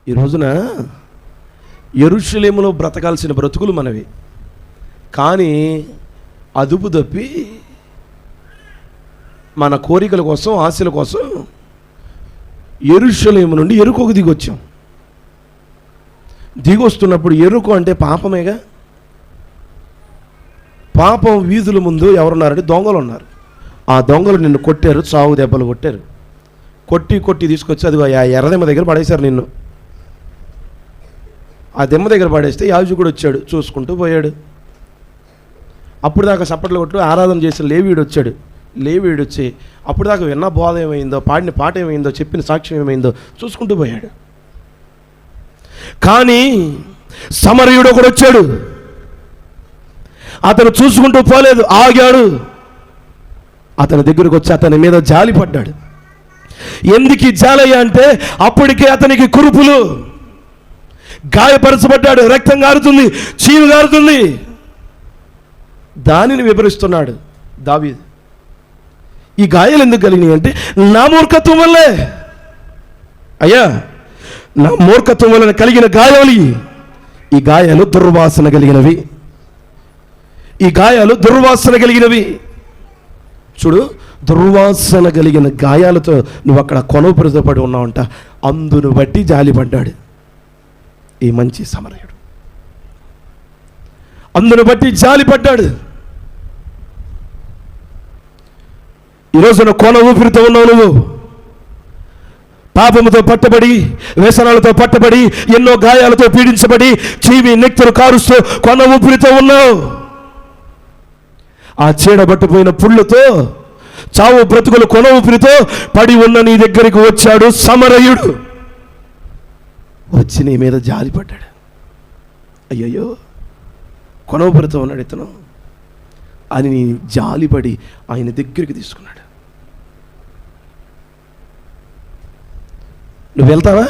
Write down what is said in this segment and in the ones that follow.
ఈ రోజున యెరూషలేములో బ్రతకాల్సిన బ్రతుకులు మనవి, కానీ అదుపు తప్పి మన కోరికల కోసం, ఆశల కోసం యెరూషలేము నుండి యెరికోకు దిగొచ్చాం. దిగొస్తున్నప్పుడు యెరికో అంటే పాపమేగా. పాపం వీధుల ముందు ఎవరున్నారంటే దొంగలు ఉన్నారు. ఆ దొంగలు నిన్ను కొట్టారు, చావు దెబ్బలు కొట్టారు. కొట్టి తీసుకొచ్చి అది ఆ ఎర్రదెమ్మ దగ్గర పడేశారు నిన్ను. ఆ దెమ్మ దగ్గర పడేస్తే యాజకుడు వచ్చాడు, చూసుకుంటూ పోయాడు. అప్పుడు దాకా చప్పట్లు కొట్టు ఆరాధన చేసిన లేవీయుడు వచ్చాడు. లేవీయుడు వచ్చి అప్పుడు దాకా విన్న బోధ ఏమైందో, పాడిన పాట ఏమైందో, చెప్పిన సాక్ష్యం ఏమైందో చూసుకుంటూ పోయాడు. కానీ సమరయుడు ఒకడు వచ్చాడు. అతను చూసుకుంటూ పోలేదు, ఆగాడు. అతని దగ్గరకు వచ్చి అతని మీద జాలి పడ్డాడు. ఎందుకు జాలయ్యా అంటే అప్పటికే అతనికి కురుపులు, గాయపరచబడ్డాడు, రక్తం గారుతుంది, చీము గారుతుంది. దానిని వివరిస్తున్నాడు దావీదు. ఈ గాయాలు ఎందుకు కలిగినాయి అంటే నా మూర్ఖత్వం వల్లే అయ్యా, నా మూర్ఖత్వం వలన కలిగిన గాయాలు. ఈ గాయాలు దుర్వాసన కలిగినవి, ఈ గాయాలు దుర్వాసన కలిగినవి. చూడు, దుర్వాసన కలిగిన గాయాలతో నువ్వు అక్కడ కొనవపడి ఉన్నావంట. అందును బట్టి జాలిపడ్డాడు ఈ మంచి సమరయుడు, అందును బట్టి జాలిపడ్డాడు. ఈరోజున కొన ఊపిరితో ఉన్నావు నువ్వు. పాపముతో పట్టబడి, వ్యసనాలతో పట్టబడి, ఎన్నో గాయాలతో పీడించబడి, చీవి నెక్తులు కారుస్తూ కొన ఊపిరితో ఉన్నావు. ఆ చీడబట్టిపోయిన పుళ్ళతో, చావు బ్రతుకులు కొన ఊపిరితో పడి ఉన్న నీ దగ్గరికి వచ్చాడు సమరయుడు. వచ్చి నీ మీద జాలిపడ్డాడు. అయ్యయ్యో, కొన ఊపిరితో ఉన్నాడు ఇతను అని నీ జాలిపడి ఆయన దగ్గరికి తీసుకున్నాడు. నువ్వు వెళ్తావా?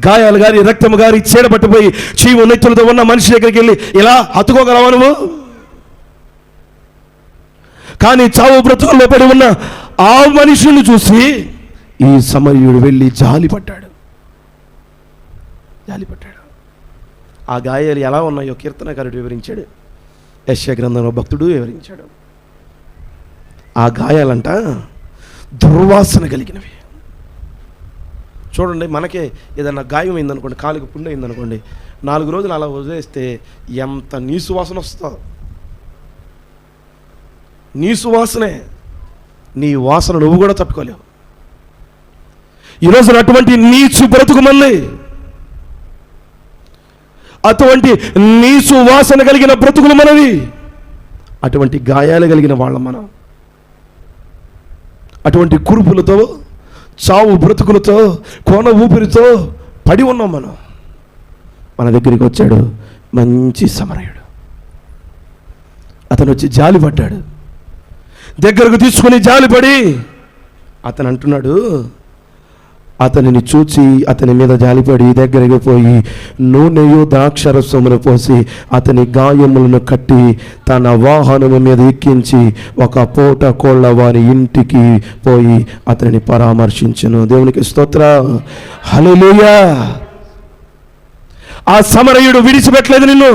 గాయాలు గారి, రక్తము గారి, చీడపట్టిపోయి చీము నెత్తులతో ఉన్న మనిషి దగ్గరికి వెళ్ళి ఇలా హత్తుకోగలవా నువ్వు? కానీ చావు బ్రతుకుల్లో పడి ఉన్న ఆ మనిషిని చూసి ఈ సమరయుడు వెళ్ళి జాలిపడ్డాడు. ఆ గాయాలు ఎలా ఉన్నాయో కీర్తనకారుడు వివరించాడు, యెషయా గ్రంథంలో భక్తుడు వివరించాడు. ఆ గాయాలంట దుర్వాసన కలిగినవి. చూడండి, మనకే ఏదన్నా గాయం అయిందనుకోండి, కాలుకి పుండు అయిందనుకోండి, 4 రోజులు అలా వదిలేస్తే ఎంత నీసు వాసన వస్తుందో. నీసు వాసనే, నీ వాసన నువ్వు కూడా తట్టుకోలేవు. ఈరోజు అటువంటి నీచు బ్రతుకు మంది, అటువంటి నీసు వాసన కలిగిన బ్రతుకులు మనవి, అటువంటి గాయాలు కలిగిన వాళ్ళం మనం. అటువంటి కురుపులతో, చావు బ్రతుకులతో, కోన ఊపిరితో పడి ఉన్నాం మనం. మన దగ్గరికి వచ్చాడు మంచి సమరయుడు. అతను వచ్చి జాలిపడ్డాడు. దగ్గరకు తీసుకుని జాలిపడి అతను అంటున్నాడు, అతనిని చూచి అతని మీద జాలిపడి దగ్గరికి పోయి నూనెయు ద్రాక్షరసమును పోసి అతని గాయములను కట్టి తన వాహనము మీద ఎక్కించి ఒక పూట కోళ్ళ వారి ఇంటికి పోయి అతనిని పరామర్శించెను. దేవునికి స్తోత్రం, హల్లెలూయా. ఆ సమరయుడు విడిచిపెట్టలేదు నిన్ను.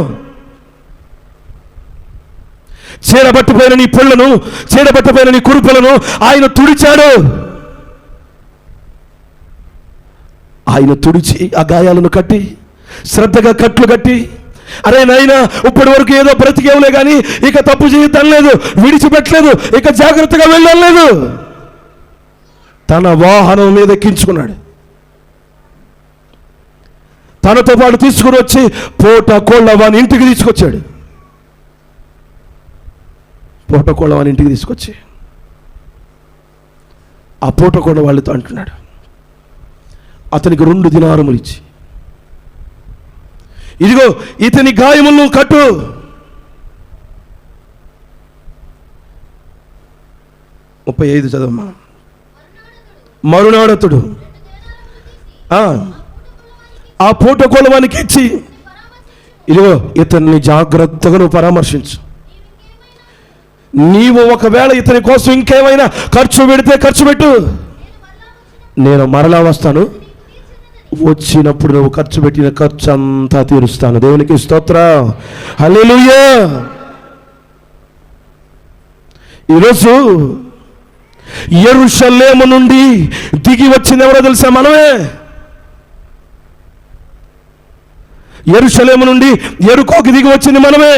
చీడబట్టిపోయిన నీ పుళ్ళను, చీడబట్టిపోయిన నీ కురుపులను ఆయన తుడిచాడు. ఆయన తుడిచి ఆ గాయాలను కట్టి, శ్రద్ధగా కట్లు కట్టి, అరే నాయనా ఇప్పటి వరకు ఏదో బ్రతికేవులే కానీ ఇక తప్పు చేయొద్దనలేదు, విడిచిపెట్టలేదు, ఇక జాగ్రత్తగా వెళ్ళలేదు. తన వాహనం మీద ఎక్కించుకున్నాడు. తనతో పాటు తీసుకుని వచ్చి పూట కోళ్ళ వాని ఇంటికి తీసుకొచ్చాడు. పూట కోళ్ళ వాని ఇంటికి తీసుకొచ్చి ఆ పూట కోళ్ళ వాళ్ళతో అంటున్నాడు, అతనికి 2 దినారములు ఇచ్చి, ఇదిగో ఇతని గాయములను కట్టు. 35 చదవమ్మా. మరునాడతుడు ఆ పూట కొలవానికి ఇచ్చి, ఇదిగో ఇతన్ని జాగ్రత్తగా నువ్వు పరామర్శించు. నీవు ఒకవేళ ఇతని కోసం ఇంకేమైనా ఖర్చు పెడితే ఖర్చు పెట్టు. నేను మరలా వస్తాను, వచ్చినప్పుడు నువ్వు ఖర్చు పెట్టిన ఖర్చు అంతా తీరుస్తాను. దేవునికి స్తోత్రం, హల్లెలూయా. ఈరోజు యెరూషలేము నుండి దిగి వచ్చింది ఎవరో తెలుసా? మనమే. యెరూషలేము నుండి యెరికోకి దిగి వచ్చింది మనమే.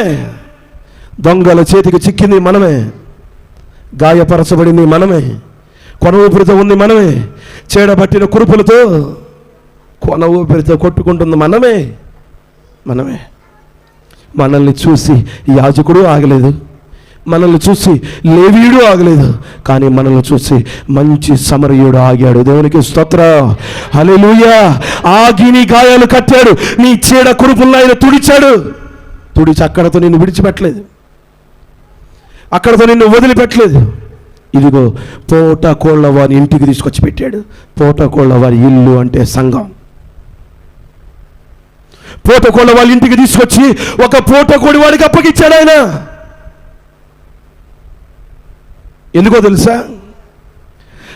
దొంగల చేతికి చిక్కింది మనమే, గాయపరచబడింది మనమే, కొన ఊపిరితో ఉంది మనమే, చేడబట్టిన కురుపులతో కొన ఊపిరితో కొట్టుకుంటుంది మనమే. మనల్ని చూసి యాజకుడు ఆగలేదు, మనల్ని చూసి లేవీయుడు ఆగలేదు, కానీ మనల్ని చూసి మంచి సమరయుడు ఆగాడు. దేవునికి స్తోత్రం, హల్లెలూయా. ఆగి నీ గాయాలు కట్టాడు, నీ చీడ కురుపులను ఆయన తుడిచాడు. తుడిచి అక్కడతో నిన్ను విడిచిపెట్టలేదు, అక్కడతో నిన్ను వదిలిపెట్టలేదు. ఇదిగో పోటకోళ్ళ వారి ఇంటికి తీసుకొచ్చి పెట్టాడు. పోటకోళ్ళ వారి ఇల్లు అంటే సంఘం. పోటకోళ్ళ వాళ్ళ ఇంటికి తీసుకొచ్చి ఒక పోటకోడి వాడికి అప్పగించాడు ఆయన. ఎందుకో తెలుసా?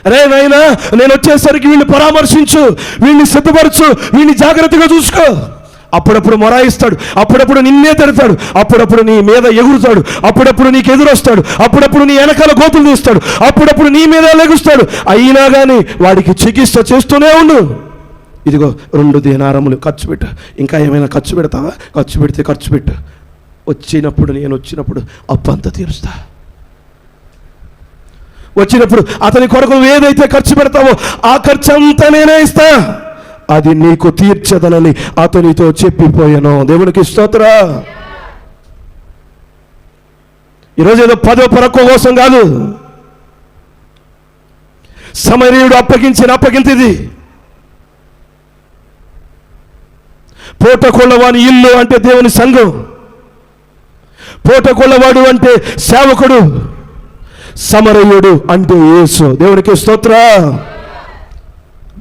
అరే నాయనా, నేను వచ్చేసరికి వీళ్ళని పరామర్శించు, వీళ్ళని సిద్ధపరచు, వీళ్ళని జాగ్రత్తగా చూసుకో. అప్పుడప్పుడు మొరాయిస్తాడు, అప్పుడప్పుడు నిన్నే తిడతాడు, అప్పుడప్పుడు నీ మీద ఎగురుతాడు, అప్పుడప్పుడు నీకు ఎదురొస్తాడు, అప్పుడప్పుడు నీ వెనకాల గోతులు తీస్తాడు, అప్పుడప్పుడు నీ మీద లెగుస్తాడు. అయినా కానీ వాడికి చికిత్స చేస్తూనే ఉండు. ఇదిగో 2 దీనారములు ఖర్చు పెట్టు. ఇంకా ఏమైనా ఖర్చు పెడతావా? ఖర్చు పెడితే ఖర్చు పెట్టు. నేను వచ్చినప్పుడు అప్పు అంతా తీరుస్తా. వచ్చినప్పుడు అతని కొరకు ఏదైతే ఖర్చు పెడతావో ఆ ఖర్చు అంతా నేనే ఇస్తా, అది నీకు తీర్చదనని అతనితో చెప్పిపోయాను. దేవునికి స్తోత్రం. ఈరోజు ఏదో 10వ పరకో కోసం కాదు, సమరయుడు అప్పగించిన అప్పగింతిది. పోటకొళ్ళవాని ఇల్లు అంటే దేవుని సంఘం, పోటకొళ్ళవాడు అంటే సేవకుడు, సమరయుడు అంటే యేసు. దేవునికి స్తోత్రం.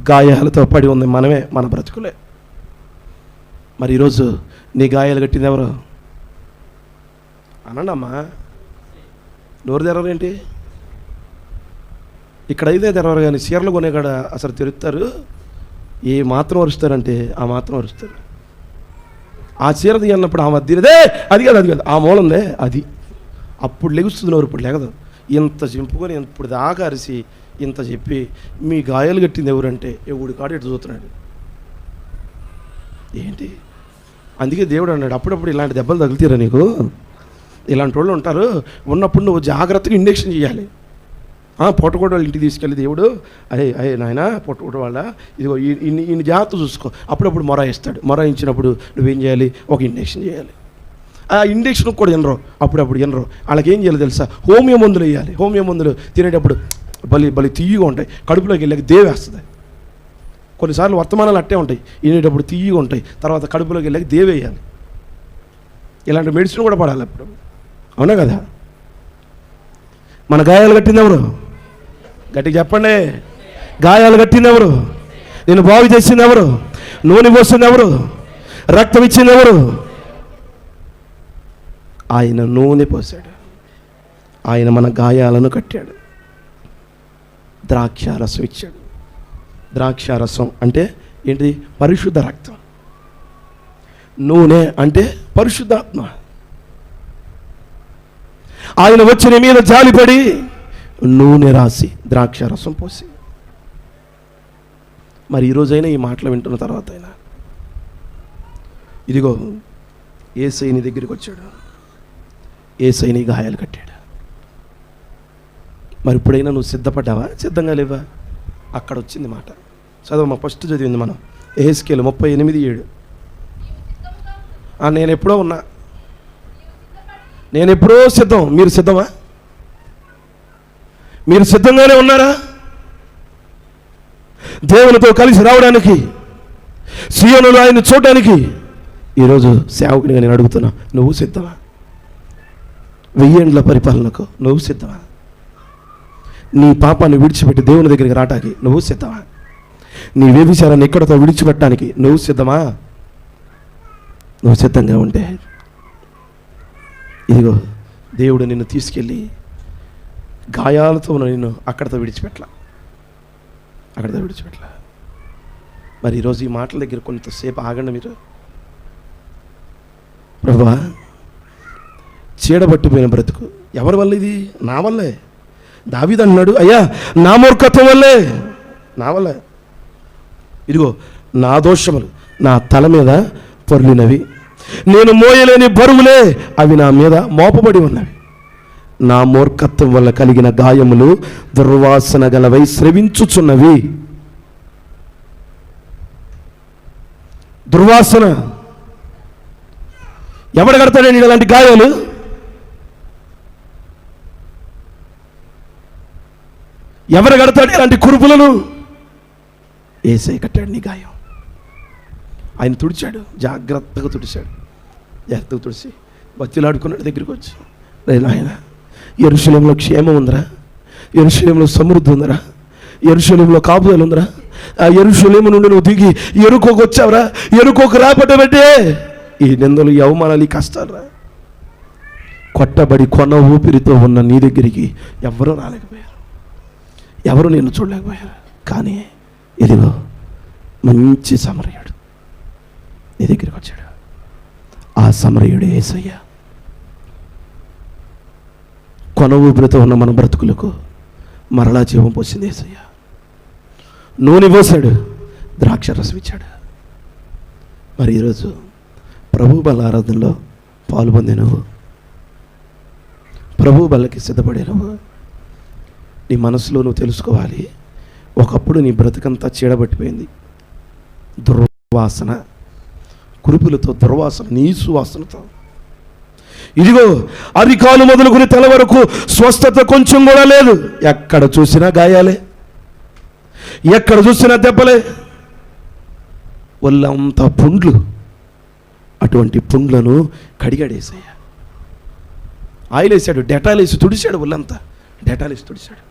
గాయాలతో పడి ఉంది మనమే, మన బ్రతుకులే. మరి ఈరోజు నీ గాయాలు కట్టింది ఎవరు? అనండమ్మా, నోరు తెరవరేంటి? ఇక్కడైతే తెరవరు, కానీ చీరలు కొనేకాడ అసలు తెరుస్తారు. ఏ మాత్రం అరుస్తారంటే ఆ మాత్రం అరుస్తారు. ఆ చీర తీయన్నప్పుడు ఆ మధ్యదే అది కాదు ఆ మూలందే అది, అప్పుడు లెగుస్తుంది నోరు, ఇప్పుడు లెగదు. ఇంత చింపుకొని ఇప్పుడు దాకా అరిసి ఇంత చెప్పి మీ గాయాలు కట్టింది ఎవరంటే ఎవడు కాడు ఎటు చూస్తున్నాడు ఏంటి? అందుకే దేవుడు అన్నాడు, అప్పుడప్పుడు ఇలాంటి దెబ్బలు తగులుతారా నీకు? ఇలాంటి వాళ్ళు ఉంటారు, ఉన్నప్పుడు నువ్వు జాగ్రత్తగా ఇంజెక్షన్ చేయాలి. పొట్టకోట వాళ్ళ ఇంటికి తీసుకెళ్ళి దేవుడు, అరే నాయన పొట్టకోట వాళ్ళ ఇదిగో ఇన్ని జాగ్రత్త చూసుకో. అప్పుడప్పుడు మొరాయిస్తాడు. మొరాయించినప్పుడు నువ్వేం చేయాలి? ఒక ఇంజెక్షన్ చేయాలి. ఆ ఇంజెక్షన్ కూడా వినరు, అప్పుడప్పుడు వినరు. వాళ్ళకి ఏం చేయాలి తెలుసా? హోమియో మందులు వేయాలి. హోమియో మందులు తినేటప్పుడు బలి తీయగా ఉంటాయి, కడుపులోకి వెళ్ళాక దేవేస్తుంది. కొన్నిసార్లు వర్తమానాలు అట్టే ఉంటాయి, వినేటప్పుడు తీయగా ఉంటాయి, తర్వాత కడుపులోకి వెళ్ళాక దేవేయాలి. ఇలాంటి మెడిసిన్ కూడా పడాలి అప్పుడు, అవునా కదా? మన గాయాలు కట్టింది ఎవరు? గట్టిగా చెప్పండి. గాయాలు కట్టింది ఎవరు? నేను బాగు చేసింది ఎవరు? నూనె పోస్తుంది ఎవరు? రక్తం ఇచ్చింది ఎవరు? ఆయన నూనె పోసాడు, ఆయన మన గాయాలను కట్టాడు, ద్రాక్షారసం ఇచ్చాడు. ద్రాక్షారసం అంటే ఏంటిది? పరిశుద్ధ రక్తం. నూనె అంటే పరిశుద్ధాత్మ. ఆయన వచ్చి నీ మీద జాలిపడి నూనె రాసి ద్రాక్షారసం పోసి. మరి ఈరోజైనా ఈ మాటలు వింటున్న తర్వాత అయినా ఇదిగో యేసయ్య నీ దగ్గరికి వచ్చాడు, యేసయ్య నీ గాయాలు కట్టాడు. మరి ఇప్పుడైనా నువ్వు సిద్ధపడ్డావా? సిద్ధంగా లేవా? అక్కడ వచ్చింది మాట. చదవమ్మా, ఫస్ట్ చదివింది మనం యెహెజ్కేలు 38:7. నేను ఎప్పుడో ఉన్నా, నేను ఎప్పుడో సిద్ధం. మీరు సిద్ధమా? మీరు సిద్ధంగానే ఉన్నారా? దేవునితో కలిసి రావడానికి, సీయోనులో ఆయన చూడడానికి. ఈరోజు సేవకునిగా నేను అడుగుతున్నా, నువ్వు సిద్ధమా? 1000 ఏండ్ల పరిపాలనకు నువ్వు సిద్ధమా? నీ పాపాన్ని విడిచిపెట్టి దేవుని దగ్గరికి రావడానికి నువ్వు సిద్ధమా? నీ వ్యభిచారాన్ని ఎక్కడితో విడిచిపెట్టడానికి నువ్వు సిద్ధమా? నువ్వు సిద్ధంగా ఉంటే ఇదిగో దేవుడు నిన్ను తీసుకెళ్ళి గాయాలతో నిన్ను అక్కడితో విడిచిపెట్టలా. అక్కడ విడిచిపెట్టలే. మరి ఈరోజు ఈ మాటల దగ్గర కొంతసేపు ఆగండి మీరు. ప్రభువా, చీడబట్టిపోయిన బ్రతుకు ఎవరి వల్ల? ఇది నా వల్లే. దావీదు అన్నాడు, అయ్యా నా మూర్ఖత్వం వల్లే, నా వల్ల. ఇదిగో నా దోషములు నా తల మీద పొర్లినవి, నేను మోయలేని బరువులే అవి నా మీద మోపబడి ఉన్నవి. నా మూర్ఖత్వం వల్ల కలిగిన గాయములు దుర్వాసన గలవై స్రవించుచున్నవి. దుర్వాసన ఎవడు కడతాడండి ఇలాంటి గాయాలు? ఎవరు కడతాడు ఇలాంటి కురుపులను? యేసయ్య కట్టాడు నీ గాయం. ఆయన తుడిచాడు, జాగ్రత్తగా తుడిచాడు. జాగ్రత్తగా తుడిచి బతిలాడుకున్నాడు దగ్గరికి వచ్చి, ఆయన యెరూషలేములో క్షేమం ఉందిరా, యెరూషలేములో సమృద్ధి ఉందిరా, యెరూషలేములో కాపుదల ఉందిరా, ఆ యెరూషలేము నుండి నువ్వు దిగి ఎరుకోకు వచ్చావురా, ఎరుకోకు రాబట్టబట్టే ఈ నిందలు, ఈ అవమానాలు, ఈ కష్టాలు రా. కొట్టబడి కొన ఊపిరితో ఉన్న నీ దగ్గరికి ఎవరూ రాలేకపోయారు, ఎవరు నిన్ను చూడలేకపోయారు. కానీ ఇదిగో మంచి సమరయుడు నీ దగ్గరికి వచ్చాడు. ఆ సమరయుడు యేసయ్య. కొన ఊపిరితో ఉన్న మన బ్రతుకులకు మరలా జీవం పోసింది యేసయ్య. నూనె పోసాడు, ద్రాక్ష రసం ఇచ్చాడు. మరి ఈరోజు ప్రభు బల ఆరాధనలో పాల్పొందే నువ్వు, ప్రభు బలకి సిద్ధపడే నువ్వు, నీ మనసులో నువ్వు తెలుసుకోవాలి, ఒకప్పుడు నీ బ్రతుకంతా చీడబట్టిపోయింది. దుర్వాసన, కురుపులతో దుర్వాసన, నీసు వాసనతో. ఇదిగో అరికాలు మొదలుకుని తల వరకు స్వస్థత కొంచెం కూడా లేదు. ఎక్కడ చూసినా గాయాలే, ఎక్కడ చూసినా దెబ్బలే, ఒళ్ళంతా పుండ్లు. అటువంటి పుండ్లను కడిగాడేసయ్య. ఆయిల్ వేసాడు, డెటాల్ వేసి తుడిచాడు, ఒళ్ళంతా డెటాల్ వేసి తుడిచాడు.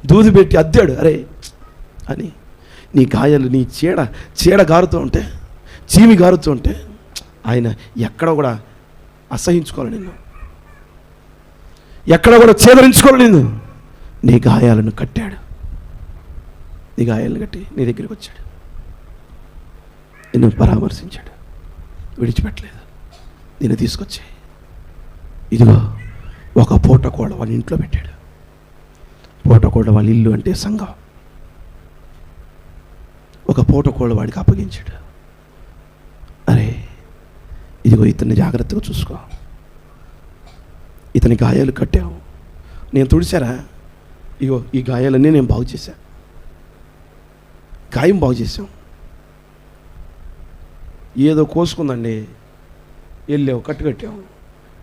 దూది పెట్టి అద్దాడు, అరే అని. నీ గాయాలు, నీ చీడ గారుతూ ఉంటే, చీమి గారుతూ ఉంటే ఆయన ఎక్కడ కూడా అసహించుకోవాలి నిన్ను, ఎక్కడ కూడా చేదరించుకోవాలి నిన్ను. నీ గాయాలను కట్టాడు, నీ గాయాలను కట్టి నీ దగ్గరికి వచ్చాడు, నిన్ను పరామర్శించాడు, విడిచిపెట్టలేదు, నిన్ను తీసుకొచ్చి ఇదిగో ఒక పూటకోడ వాళ్ళ ఇంట్లో పెట్టాడు. పూటకోడ వాళ్ళ ఇల్లు అంటే సంఘం. ఒక పూటకోడ వాడికి అప్పగించాడు. అరే ఇదిగో ఇతన్ని జాగ్రత్తగా చూసుకో, ఇతని గాయాలు కట్టావు, నేను తుడిచారా, ఇగో ఈ గాయాలన్నీ నేను బాగు చేశా, గాయం బాగు చేసాం. ఏదో కోసుకుందండి, వెళ్ళావు, కట్టాము,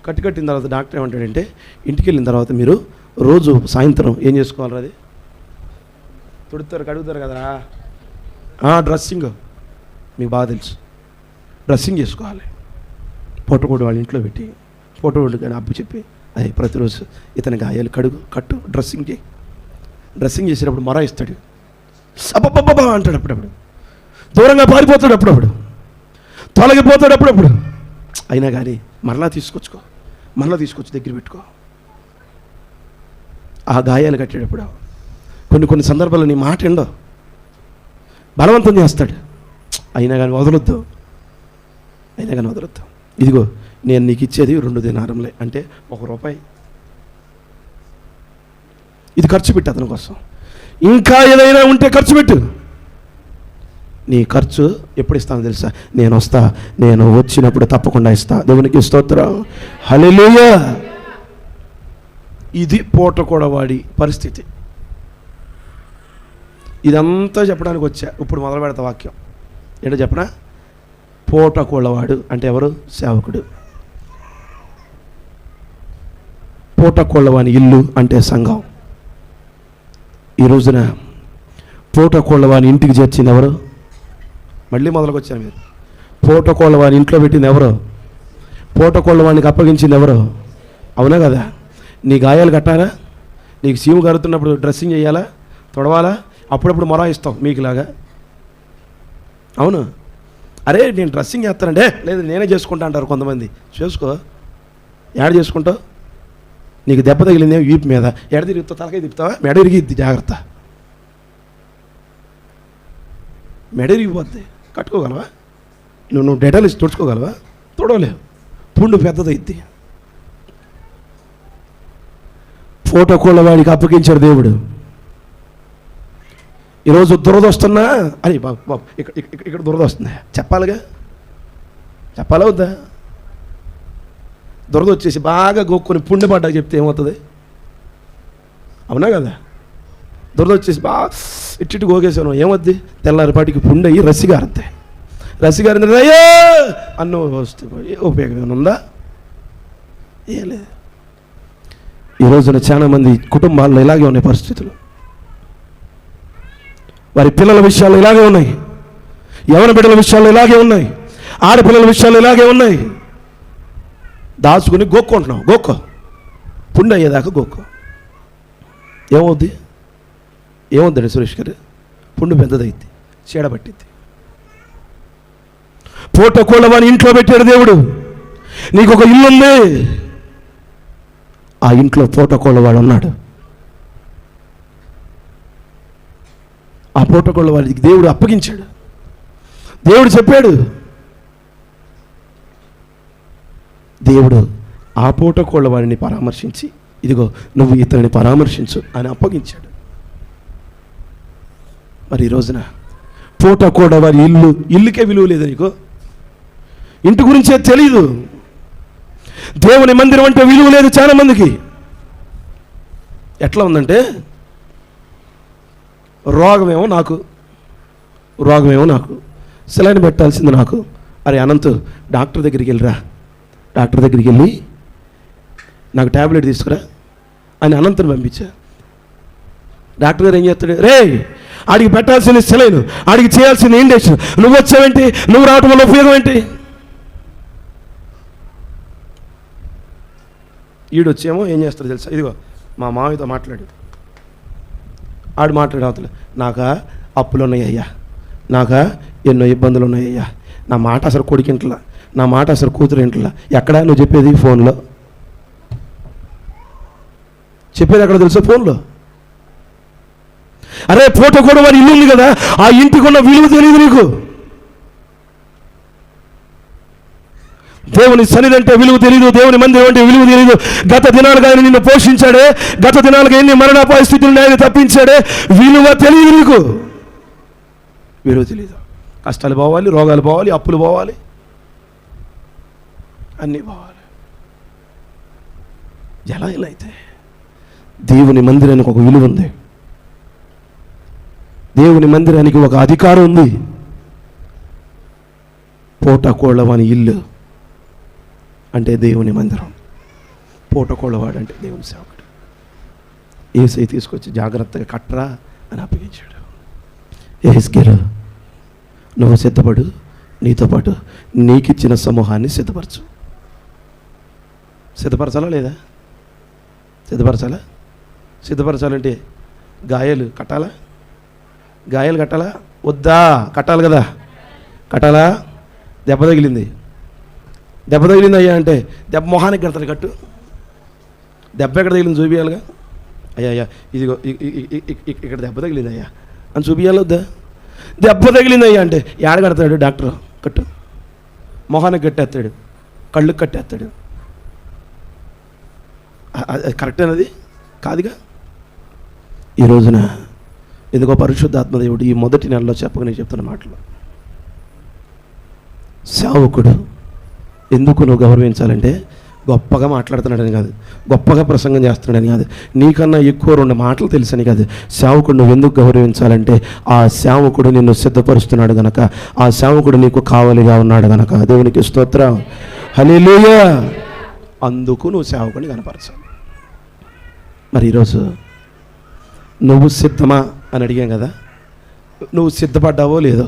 కట్టిన తర్వాత డాక్టర్ ఏమంటాడంటే, ఇంటికి వెళ్ళిన తర్వాత మీరు రోజు సాయంత్రం ఏం చేసుకోవాలి, అది తుడుతారు, కడుగుతారు కదరా, డ్రెస్సింగ్ మీకు బాగా తెలుసు, డ్రెస్సింగ్ చేసుకోవాలి. ఫోటోకోడు వాళ్ళ ఇంట్లో పెట్టి, ఫోటోకోడు కానీ అప్పు చెప్పి, అది ప్రతిరోజు ఇతని గాయాలు కట్టు, డ్రెస్సింగ్ చేయి. డ్రెస్సింగ్ చేసేటప్పుడు మొర ఇస్తాడు, అబ్బబ్బబ్బా అంటాడు, అప్పుడప్పుడు దూరంగా పారిపోతాడు, అప్పుడప్పుడు తొలగిపోతాడు, అప్పుడప్పుడు. అయినా కానీ మరలా తీసుకొచ్చుకో, మరలా తీసుకొచ్చి దగ్గర పెట్టుకో. ఆ గాయాలు కట్టేటప్పుడు కొన్ని సందర్భాల్లో నీ మాట ఎండో బలవంతం చేస్తాడు, అయినా కానీ వదలొద్దు, ఇదిగో నేను నీకు ఇచ్చేది 2 దినారములే, అంటే 1 రూపాయి. ఇది ఖర్చు పెట్టు అతని కోసం. ఇంకా ఏదైనా ఉంటే ఖర్చు పెట్టు. నీ ఖర్చు ఎప్పుడు ఇస్తానో తెలుసా? నేను వస్తా, నేను వచ్చినప్పుడు తప్పకుండా ఇస్తా. దేవునికి స్తోత్రం, హల్లెలూయా. ఇది పూటకోడ వాడి పరిస్థితి. ఇదంతా చెప్పడానికి వచ్చా. ఇప్పుడు మొదలు పెడతా వాక్యం. ఏంటో చెప్పనా? పూటకోళ్ళవాడు అంటే ఎవరు? సేవకుడు. పూటకోళ్ళవాని ఇల్లు అంటే సంఘం. ఈ రోజున పూటకోళ్ళవాని ఇంటికి చేర్చింది ఎవరు? మళ్ళీ మొదలుకు వచ్చాను. మీరు పూటకోళ్ళవాని ఇంట్లో పెట్టింది ఎవరు? పూటకోళ్ళవానికి అప్పగించింది ఎవరు? అవునా కదా? నీ గాయాలు కట్టాలా? నీకు సీము కడుతున్నప్పుడు డ్రెస్సింగ్ చేయాలా, తొడవాలా, అప్పుడప్పుడు మొర ఇస్తాం మీకులాగా. అవును. అరే నేను డ్రెస్సింగ్ చేస్తానంటే, లేదు నేనే చేసుకుంటా అంటారు కొంతమంది. చేసుకో, ఏడ చేసుకుంటావు? నీకు దెబ్బ తగిలిందే వీపు మీద, ఎడ తిరుగుతావు, తలకాయ తిప్పుతావా, మెడ ఇరిగిద్ది, జాగ్రత్త. మెడరిగిపోద్ది. కట్టుకోగలవా? నువ్వు డెటాల్ ఇచ్చి తుడుచుకోగలవా? తుడవలేవు. పుండు పెద్దదైద్ది. ఫోటో కోళ్ళ వాడికి అప్పగించాడు దేవుడు. ఈరోజు దురద వస్తున్నా అని బాబు ఇక్కడ దురద వస్తుందా చెప్పాలిగా, చెప్పాలా వద్దా? దురద వచ్చేసి బాగా గోక్కొని పుండు పడ్డా చెప్తే ఏమవుతుంది? అవునా కదా? దురద వచ్చేసి బాగా ఇట్టి గోగేసాను ఏమవుద్ది? తెల్లారిపాటికి పుండు అయ్యి రసిగారుద్ది. రసిగారింది అయ్యో అన్న వస్తే ఉపయోగం ఏమైనా ఉందా? ఏం లేదు. ఈ రోజున చాలా మంది కుటుంబాల్లో ఇలాగే ఉన్నాయి పరిస్థితులు. వారి పిల్లల విషయాలు ఇలాగే ఉన్నాయి, యవన బిడ్డల విషయాలు ఇలాగే ఉన్నాయి, ఆడపిల్లల విషయాలు ఇలాగే ఉన్నాయి. దాచుకుని గోక్కుంటున్నాం. గోక్కో, పుండు అయ్యేదాకా గోక్కో. ఏమవుద్ది? ఏమవుద్దండి సురేష్ గారు? పుండు పెద్దదైద్ది, చీడబట్టిద్ది. పూట కోళ్ళ వాని ఇంట్లో పెట్టాడు దేవుడు. నీకు ఒక ఇల్లు ఉంది, ఆ ఇంట్లో పూట కోళ్ళవాడు ఉన్నాడు. ఆ పూట కోళ్ళవాడికి దేవుడు అప్పగించాడు. దేవుడు చెప్పాడు, దేవుడు ఆ పూట కోళ్ళవాడిని పరామర్శించి ఇదిగో నువ్వు ఇతనిని పరామర్శించు అని అప్పగించాడు. మరి ఈ రోజున పూట కోళ్ళవాడి ఇల్లుకే విలువ లేదు. నీకు ఇంటి గురించే తెలీదు. దేవుని మందిరం అంటే విలువ లేదు చాలా మందికి. ఎట్లా ఉందంటే రోగమేమో నాకు, సెలైన్ పెట్టాల్సింది నాకు. అరే అనంత్, డాక్టర్ దగ్గరికి వెళ్ళిరా, డాక్టర్ దగ్గరికి వెళ్ళి నాకు ట్యాబ్లెట్ తీసుకురా అని అనంతను పంపించా. డాక్టర్ గారు ఏం చేస్తాడు? రే ఆడికి పెట్టాల్సింది సెలైన్, ఆడికి చేయాల్సింది ఇంజెక్షన్, నువ్వు వచ్చావేంటి? నువ్వు రావటం వల్ల ఉపయోగం ఏంటి? ఈడొచ్చేమో ఏం చేస్తాడు తెలుసా? ఇదిగో మా మామయ్యతో మాట్లాడు. ఆడు మాట్లాడే అవతల నాకా అప్పులు ఉన్నాయ్యా, నాకా ఎన్నో ఇబ్బందులు ఉన్నాయ్యా, నా మాట అసలు కొడుకింట్లా, నా మాట అసలు కూతురు ఇంట్లా. ఎక్కడ నువ్వు చెప్పేది? ఫోన్లో చెప్పేది. ఎక్కడ తెలుసా? ఫోన్లో. అరే ఫోటో కూడా వారి ఇల్లు ఉంది కదా, ఆ ఇంటికి ఉన్న విలువ తెలియదు నీకు. దేవుని సన్నిధి అంటే విలువ తెలియదు, దేవుని మందిరం అంటే విలువ తెలియదు. గత దినాలుగా ఆయన నిన్ను పోషించాడే, గత దినాలుగా ఎన్ని మరణాపాయ స్థితులను ఆయన తప్పించాడే, విలువ తెలియదు నీకు. విలువ తెలియదు. కష్టాలు పోవాలి, రోగాలు పోవాలి, అప్పులు పోవాలి, అన్నీ పోవాలి. ఎలా అయితే దేవుని మందిరానికి ఒక విలువ ఉంది, దేవుని మందిరానికి ఒక అధికారం ఉంది. పూటకోళ్ళవాని ఇల్లు అంటే దేవుని మందిరం, పూటకోళ్ళవాడు అంటే దేవుని సేవకుడు. యేసయ్య తీసుకొచ్చి జాగ్రత్తగా కట్టరా అని అప్పగించాడు. యెహెజ్కేలు, నువ్వు సిద్ధపడు, నీతో పాటు నీకిచ్చిన సమూహాన్ని సిద్ధపరచు. సిద్ధపరచాలా లేదా? సిద్ధపరచాలంటే గాయాలు కట్టాలా? వద్దా? కట్టాలి కదా. కట్టాలా? దెబ్బ తగిలింది అయ్యా అంటే దెబ్బ మొహానికి కడతాడు. కట్టు. దెబ్బ ఎక్కడ తగిలింది చూపించాలిగా. అయ్యా ఇదిగో ఇక్కడ దెబ్బ తగిలింది అయ్యా అని చూపించాలి వద్దా? దెబ్బ తగిలింది అయ్యా అంటే ఏడ కడతాడు డాక్టర్? కట్టు. మొహానికి కట్టేస్తాడు, కళ్ళుకి కట్టేస్తాడు. కరెక్ట్ అనేది కాదుగా. ఈ రోజున ఎందుకో పరిశుద్ధాత్మదేవుడు ఈ మొదటి నెలలో చెప్పగా నేను చెప్తున్న మాటలు, సేవకుడు ఎందుకు నువ్వు గౌరవించాలంటే గొప్పగా మాట్లాడుతున్నాడని కాదు, గొప్పగా ప్రసంగం చేస్తున్నాడని కాదు, నీకన్నా ఎక్కువ 2 మాటలు తెలుసని కాదు. సేవకుడు నువ్వు ఎందుకు గౌరవించాలంటే ఆ సేవకుడు నిన్ను సిద్ధపరుస్తున్నాడు గనక, ఆ సేవకుడు నీకు కావలిగా ఉన్నాడు గనక. దేవునికి స్తోత్రం, హల్లెలూయా. అందుకు నువ్వు సేవకుడిని కనపరచాలి. మరి ఈరోజు నువ్వు సిద్ధమా అని అడిగాం కదా. నువ్వు సిద్ధపడ్డావో లేదో,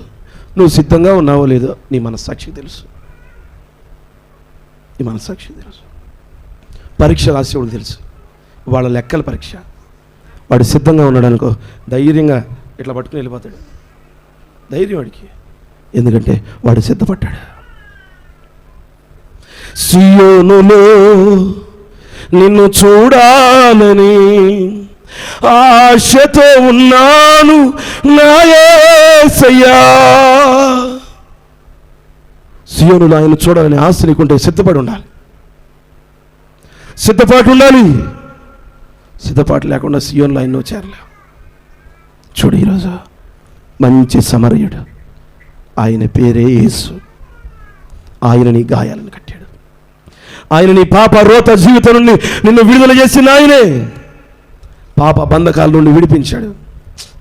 నువ్వు సిద్ధంగా ఉన్నావో లేదో నీ మనస్సాక్షికి తెలుసు. పరీక్ష రాసేవాడు తెలుసు, వాళ్ళ లెక్కల పరీక్ష. వాడు సిద్ధంగా ఉన్నాడు అనుకో, ధైర్యంగా ఇట్లా పట్టుకుని వెళ్ళిపోతాడు. ధైర్యం వాడికి, ఎందుకంటే వాడు సిద్ధపడ్డాడు. సియోనులో నిన్ను చూడాలని ఆశతో ఉన్నాను నా యేసయ్యా. సియోనులో ఆయన చూడాలని ఆశ నీకుంటే సిద్ధపడి ఉండాలి, సిద్ధపాటు ఉండాలి. సిద్ధపాటు లేకుండా సియోనులో ఆయన చేరలే. చూడు ఈరోజు మంచి సమరయుడు, ఆయన పేరే యేసు. ఆయన నీ గాయాలను కట్టాడు, ఆయన నీ పాప రోత జీవితం నుండి నిన్ను విడుదల చేసిన ఆయనే. పాప బంధకాల నుండి విడిపించాడు.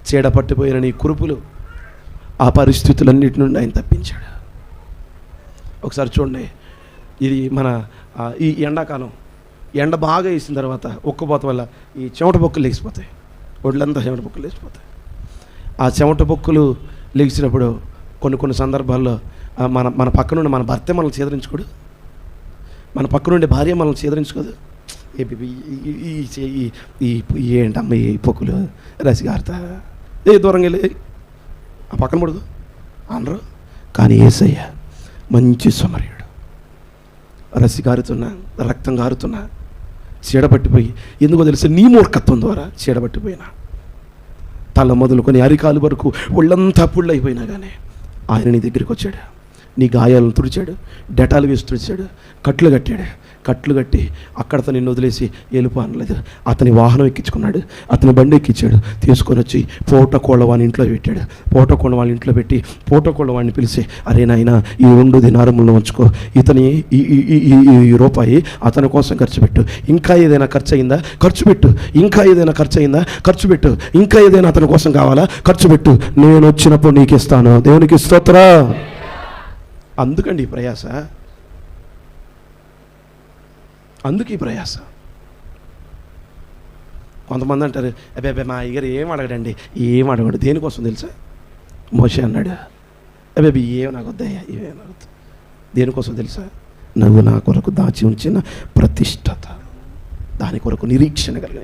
చీడ పట్టిపోయిన నీ కురుపులు, ఆ పరిస్థితులన్నిటి నుండి ఆయన తప్పించాడు. ఒకసారి చూడండి, ఇది మన ఈ ఎండాకాలం, ఎండ బాగా వేసిన తర్వాత ఉక్కపోత వల్ల ఈ చెమట బొక్కులు లేచిపోతాయి, ఒళ్ళంతా చెమట బొక్కులు లేచిపోతాయి. ఆ చెమట బొక్కులు లేచినప్పుడు కొన్ని సందర్భాల్లో మన పక్క నుండి మన భర్త మనల్ని చేదరించుకోడు, మన పక్క నుండి భార్య మనల్ని చేదరించుకోదు. ఏంటమ్మ ఈ పొక్కులు రసిగారుతా, దూరంగా వెళ్ళి ఆ పక్కన పడుకో అనరు. కానీ యేసయ్య మంచి సమరయుడు, రసి గారుతున్నా, రక్తం గారుతున్నా, చీడపట్టిపోయి, ఎందుకో తెలిసి నీ మూర్ఖత్వం ద్వారా చీడపట్టిపోయినా, తల మొదలుకొని అరికాలు వరకు ఒళ్ళంతా పుళ్ళైపోయినా కానీ ఆయన నీ దగ్గరికి వచ్చాడు, నీ గాయాలను తుడిచాడు, డెటాలు వేసి తుడిచాడు, కట్లు కట్టాడు. కట్లు కట్టి అక్కడతో నిన్ను వదిలేసి వెళ్ళిపో అనలేదు. అతని వాహనం ఎక్కించుకున్నాడు, అతని బండి ఎక్కించాడు, తీసుకొని వచ్చి పూటకోళ్ళ వాని ఇంట్లో పెట్టాడు. పూటకోళ్ళ వాళ్ళ ఇంట్లో పెట్టి పూటకోళ్ళ వాడిని పిలిచి, అరే నాయనా ఈ 2 దినారములను ఉంచుకో, ఇతని ఈ రూపాయి అతని కోసం ఖర్చు పెట్టు, ఇంకా ఏదైనా ఖర్చు అయిందా ఖర్చు పెట్టు, ఇంకా ఏదైనా ఖర్చు అయిందా ఖర్చు పెట్టు, ఇంకా ఏదైనా అతని కోసం కావాలా ఖర్చు పెట్టు, నేను వచ్చినప్పుడు నీకు ఇస్తాను. దేవునికి స్తోత్రం. అందుకండి ఈ ప్రయాస, అందుకు ఈ ప్రయాస. కొంతమంది అంటారు, అబ్బాయి మా అయ్యగారు ఏం అడగడండి, ఏం అడగడు. దేనికోసం తెలుసా? మోషే అన్నాడు, అబ్బాయి ఏం నాకు వద్దయ్యా, ఇవేం అడగదు. దేనికోసం తెలుసా? నువ్వు నా కొరకు దాచి ఉంచిన ప్రతిష్టత, దాని కొరకు నిరీక్షణ కలిగిన